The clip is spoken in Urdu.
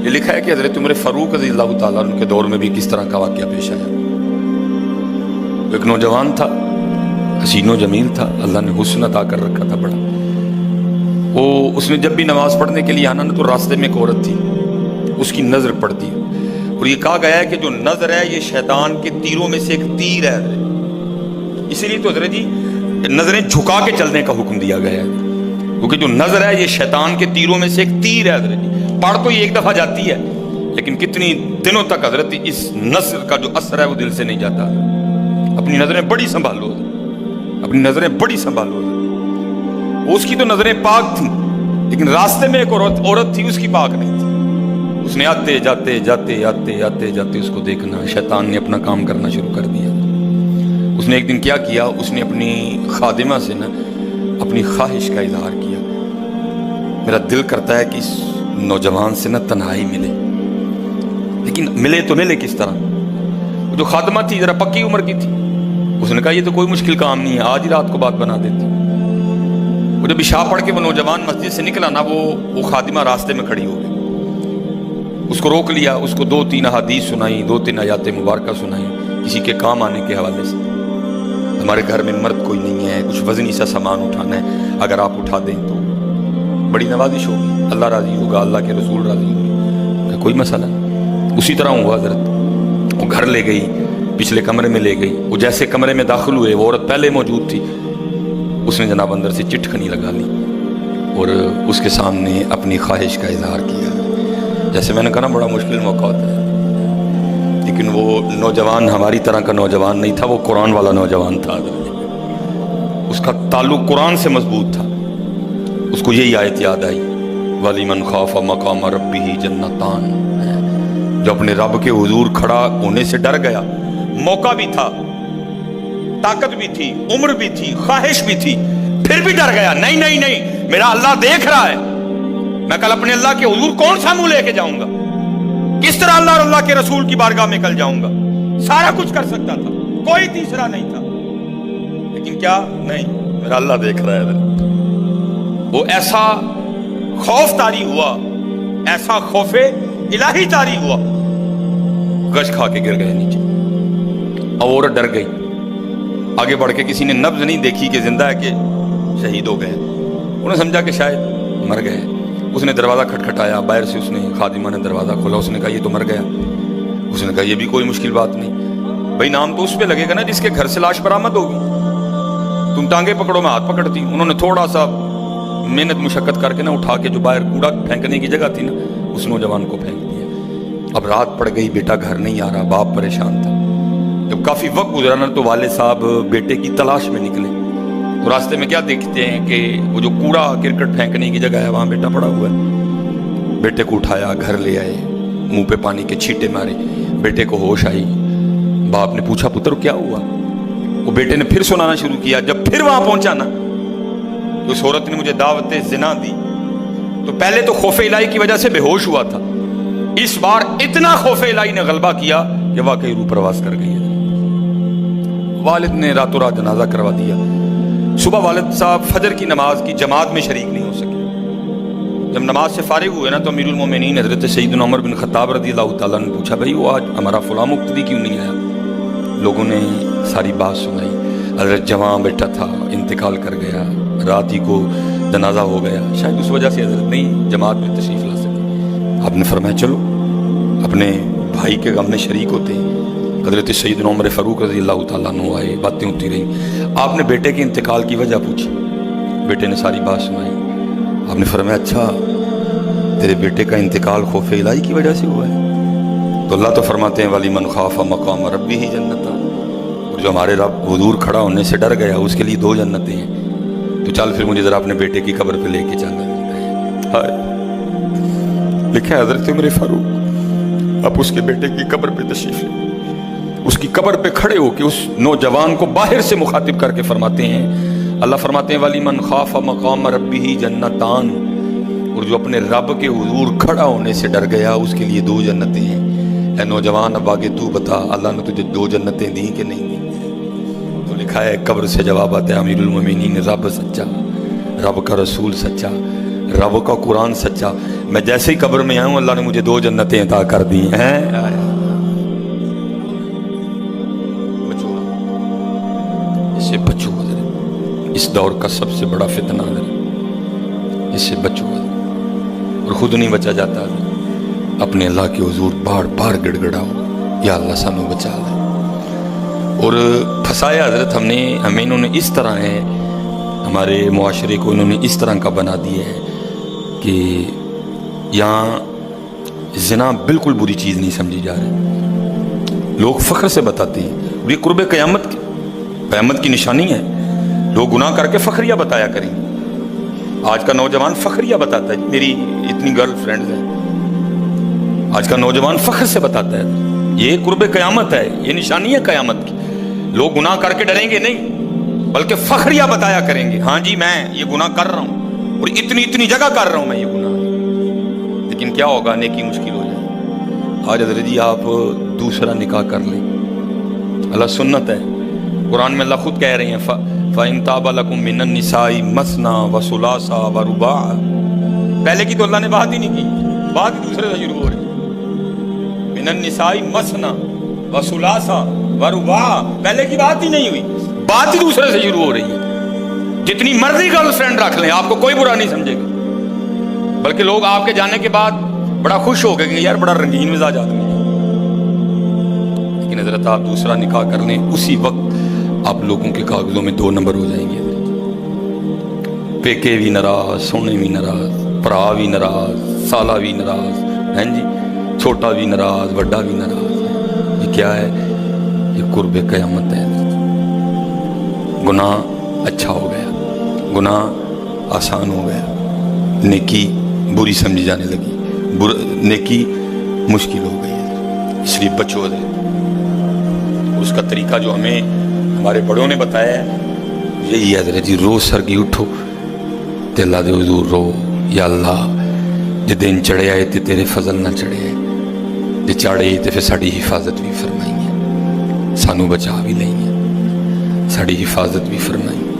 یہ لکھا ہے کہ حضرت عمر فاروق رضی اللہ تعالیٰ عنہ کے دور میں بھی کس طرح کا واقعہ پیش آیا۔ ایک نوجوان تھا، حسین و جمیل تھا، اللہ نے حسن عطا کر رکھا تھا بڑا۔ اس نے جب بھی نماز پڑھنے کے لیے آنا نا تو راستے میں ایک عورت تھی، اس کی نظر پڑتی، اور یہ کہا گیا ہے کہ جو نظر ہے یہ شیطان کے تیروں میں سے ایک تیر ہے، اسی لیے تو حضرت جی نظریں جھکا کے چلنے کا حکم دیا گیا ہے، کیونکہ جو نظر ہے یہ شیطان کے تیروں میں سے ایک تیر ہے حضرت جی۔ پڑھ تو یہ ایک دفعہ جاتی ہے لیکن کتنی دنوں تک حضرت اس نظر کا جو اثر ہے وہ دل سے نہیں جاتا۔ اپنی نظریں بڑی سنبھالو، اپنی نظریں بڑی سنبھالو۔ اس کی تو نظریں پاک تھیں لیکن راستے میں ایک عورت تھی، اس کی پاک نہیں تھی۔ اس نے آتے جاتے جاتے آتے آتے جاتے اس کو دیکھنا، شیطان نے اپنا کام کرنا شروع کر دیا۔ اس نے ایک دن کیا کیا، اس نے اپنی خادمہ سے نا اپنی خواہش کا اظہار کیا، میرا دل کرتا ہے کہ اس نوجوان سے نا تنہائی ملے، لیکن ملے تو ملے کس طرح؟ وہ جو خادمہ تھی ذرا پکی عمر کی تھی، اس نے کہا یہ تو کوئی مشکل کام نہیں ہے، آج ہی رات کو بات بنا دیتی۔ وہ جب عشاء پڑھ کے وہ نوجوان مسجد سے نکلا نا، وہ خادمہ راستے میں کھڑی ہو گئی، اس کو روک لیا، اس کو 2-3 احادیث سنائی، 2-3 آیات مبارکہ سنائی کسی کے کام آنے کے حوالے سے۔ ہمارے گھر میں مرد کوئی نہیں ہے، کچھ وزنی سا سامان اٹھانا ہے، اگر آپ اٹھا دیں تو بڑی نوازش ہوگی، اللہ راضی ہوگا، اللہ کے رسول راضی ہوگا، کوئی مسئلہ نہیں۔ اسی طرح ہوا حضرت، وہ گھر لے گئی، پچھلے کمرے میں لے گئی، وہ جیسے کمرے میں داخل ہوئے وہ عورت پہلے موجود تھی، اس نے جناب اندر سے چٹکنی لگا لی اور اس کے سامنے اپنی خواہش کا اظہار کیا۔ جیسے میں نے کہا نا بڑا مشکل موقع ہوتا ہے، لیکن وہ نوجوان ہماری طرح کا نوجوان نہیں تھا، وہ قرآن والا نوجوان تھا، اس کا تعلق قرآن سے مضبوط تھا۔ اس کو یہی آیت یاد آئی، وَلِمَنْ خَافَ مَقَامَ رَبِّهِ جَنَّتَانِ، جو اپنے رب کے حضور کھڑا ہونے سے ڈر گیا، موقع بھی تھا، طاقت بھی تھی، عمر بھی تھی، خواہش بھی تھی، پھر بھی ڈر گیا، نہیں نہیں نہیں میرا اللہ دیکھ رہا ہے، میں کل اپنے اللہ کے حضور کون سا منہ لے کے جاؤں گا، کس طرح اللہ اور اللہ کے رسول کی بارگاہ میں کل جاؤں گا، سارا کچھ کر سکتا تھا، کوئی تیسرا نہیں تھا، لیکن کیا نہیں، میرا اللہ دیکھ رہا ہے۔ وہ ایسا خوف طاری ہوا، ایسا خوف الہی طاری ہوا، گش کھا کے گر گئے نیچے، عورت ڈر گئی، آگے بڑھ کے کسی نے نبض نہیں دیکھی کہ زندہ ہے کہ شہید ہو گئے، انہوں نے سمجھا کہ شاید مر گئے۔ اس نے دروازہ کھٹکھٹایا، باہر سے اس نے خادمہ نے دروازہ کھولا، اس نے کہا یہ تو مر گیا۔ اس نے کہا یہ بھی کوئی مشکل بات نہیں، بھائی نام تو اس پہ لگے گا نا جس کے گھر سے لاش برآمد ہوگی، تم ٹانگیں پکڑو میں ہاتھ پکڑتی۔ انہوں نے تھوڑا سا محنت مشقت کر کے نا اٹھا کے جو باہر کوڑا پھینکنے کی جگہ تھی نا اس نوجوان کو پھینک دیا۔ اب رات پڑ گئی، بیٹا گھر نہیں آ رہا، باپ پریشان تھا۔ جب کافی وقت گزرا نا تو والد صاحب بیٹے کی تلاش میں نکلے، تو راستے میں کیا دیکھتے ہیں کہ وہ جو کوڑا کرکٹ پھینکنے کی جگہ ہے وہاں بیٹا پڑا ہوا ہے۔ بیٹے کو اٹھایا، گھر لے آئے، منہ پہ پانی کے چھینٹے مارے، بیٹے کو ہوش آئی۔ باپ نے پوچھا پتر کیا ہوا؟ وہ بیٹے نے پھر سنانا شروع کیا۔ جب پھر وہاں پہنچا نا تو اس عورت نے مجھے دعوت زنا دی، تو پہلے تو خوف الہی کی وجہ سے بے ہوش ہوا تھا، اس بار اتنا خوف الہی نے غلبہ کیا کہ واقعی روح پرواز کر گئی ہے۔ والد نے راتوں رات جنازہ کروا دیا۔ صبح والد صاحب فجر کی نماز کی جماعت میں شریک نہیں ہو سکے۔ جب نماز سے فارغ ہوئے نا تو امیر المومنین حضرت سیدنا عمر بن خطاب رضی اللہ تعالیٰ نے پوچھا بھائی وہ آج ہمارا فلاں مقتدی کیوں نہیں آیا؟ لوگوں نے ساری بات سنائی، حضرت جوان بیٹا تھا، انتقال کر گیا، رات ہی کو جنازہ ہو گیا، شاید اس وجہ سے حضرت نہیں جماعت میں تشریف لا سکے۔ آپ نے فرمایا چلو اپنے بھائی کے غم میں شریک ہوتے ہیں۔ حضرت سیدنا عمر فاروق رضی اللہ تعالیٰ عنہ آئے، باتیں ہوتی رہیں، آپ نے بیٹے کے انتقال کی وجہ پوچھی، بیٹے نے ساری بات سنائی۔ آپ نے فرمایا اچھا تیرے بیٹے کا انتقال خوف الہی کی وجہ سے ہوا ہے؟ تو اللہ تو فرماتے ہیں وَلِمَنْ خَافَ مَقَامَ رَبِّهِ جَنَّتَانِ، اور جو ہمارے رب حضور کھڑا ہونے سے ڈر گیا اس کے لیے 2 جنتیں ہیں، تو چل پھر مجھے ذرا اپنے بیٹے کی قبر پہ لے کے چل۔ لکھا ہے حضرت عمر فاروق اب اس کے بیٹے کی قبر پہ تشریف لے، اس کی قبر پہ کھڑے ہو کے اس نوجوان کو باہر سے مخاطب کر کے فرماتے ہیں، اللہ فرماتے ہیں وَلِمَنْ خَافَ مَقَامَ رَبِّهِ جَنَّتَانِ، اور جو اپنے رب کے حضور کھڑا ہونے سے ڈر گیا اس کے لیے 2 جنتیں ہیں۔ اے نوجوان اب آگے تو بتا اللہ نے تجھے 2 جنتیں دیں کہ نہیں دیں؟ تو لکھا ہے قبر سے جواب آتا ہے امیر المومنین رب سچا، رب کا رسول سچا، رب کا قرآن سچا، میں جیسے ہی قبر میں آؤں اللہ نے مجھے 2 جنتیں عطا کر دی ہیں. بچو، اس سے بچو. اس دور کا سب سے بڑا فتنہ ہے، اس سے بچو. اور خود نہیں بچا جاتا، اپنے اللہ کے حضور بار بار گڑ گڑاؤ، یا اللہ سانو بچا لے. اور پھنسایا حضرت ہمیں انہوں نے اس طرح ہے، ہمارے معاشرے کو انہوں نے اس طرح کا بنا دیا ہے کہ یہاں زنا بالکل بری چیز نہیں سمجھی جا رہی. لوگ فخر سے بتاتے ہیں، اور یہ قرب قیامت کی نشانی ہے. لوگ گناہ کر کے فخریہ بتایا کریں گے. آج کا نوجوان فخریہ بتاتا ہے، میری اتنی گرل فرینڈز ہیں. آج کا نوجوان فخر سے بتاتا ہے. یہ قرب قیامت ہے، یہ نشانی ہے قیامت کی. لوگ گناہ کر کے ڈریں گے نہیں، بلکہ فخریہ بتایا کریں گے، ہاں جی میں یہ گناہ کر رہا ہوں اور اتنی جگہ کر رہا ہوں میں یہ گناہ. لیکن کیا ہوگا؟ نیکی مشکل ہو جائے. آج حضرت جی آپ دوسرا نکاح کر لیں، اللہ سنت ہے. قرآن میں اللہ خود کہہ رہے ہیں فَإِن تَابَ لَكُم مِّنَ النِّسَاءِ مَثْنَىٰ وَثُلَاثَ وَرُبَاعَ. پہلے کی تو اللہ نے بات ہی نہیں کی، بات ہی دوسرے سے شروع ہو رہی. مِّنَ النِّسَاءِ مَثْنَىٰ وَثُلَاثَ وَرُبَاعَ، پہلے کی بات ہی نہیں ہوئی، بات ہی دوسرے سے شروع ہو رہی ہے. جتنی مرضی گرل فرینڈ رکھ لیں، آپ کو کوئی برا نہیں سمجھے گا. بلکہ لوگ آپ کے جانے کے بعد بڑا خوش ہو گئے کہ یار بڑا رنگین مزاج آدمی ہے. لیکن حضرت آپ دوسرا نکاح کر لیں، اسی وقت آپ لوگوں کے کاغذوں میں 2 نمبر ہو جائیں گے. پیکے بھی ناراض، سونے بھی ناراض، پرا بھی ناراض، سالہ بھی ناراض، ہیں جی، چھوٹا بھی ناراض، بڑا بھی ناراض. یہ کیا ہے؟ یہ قرب قیامت ہے. گناہ اچھا ہو گیا، گناہ آسان ہو گیا، نیکی بری سمجھی جانے لگی، نیکی مشکل ہو گئی. اس لیے بچو دے. اس کا طریقہ جو ہمیں ہمارے بڑوں نے بتایا ہے یہی ہے حضرت جی. روز سرگی اٹھو تے اللہ دے حضور رو، یا اللہ جے دن چڑھے آئے تے تیرے فضل نہ چڑھے آئے، جے چڑھے تے پھر ساڑی حفاظت بھی فرمائیں گے، سانو بچا بھی لیں گے، ساڑی حفاظت بھی فرمائیں گے.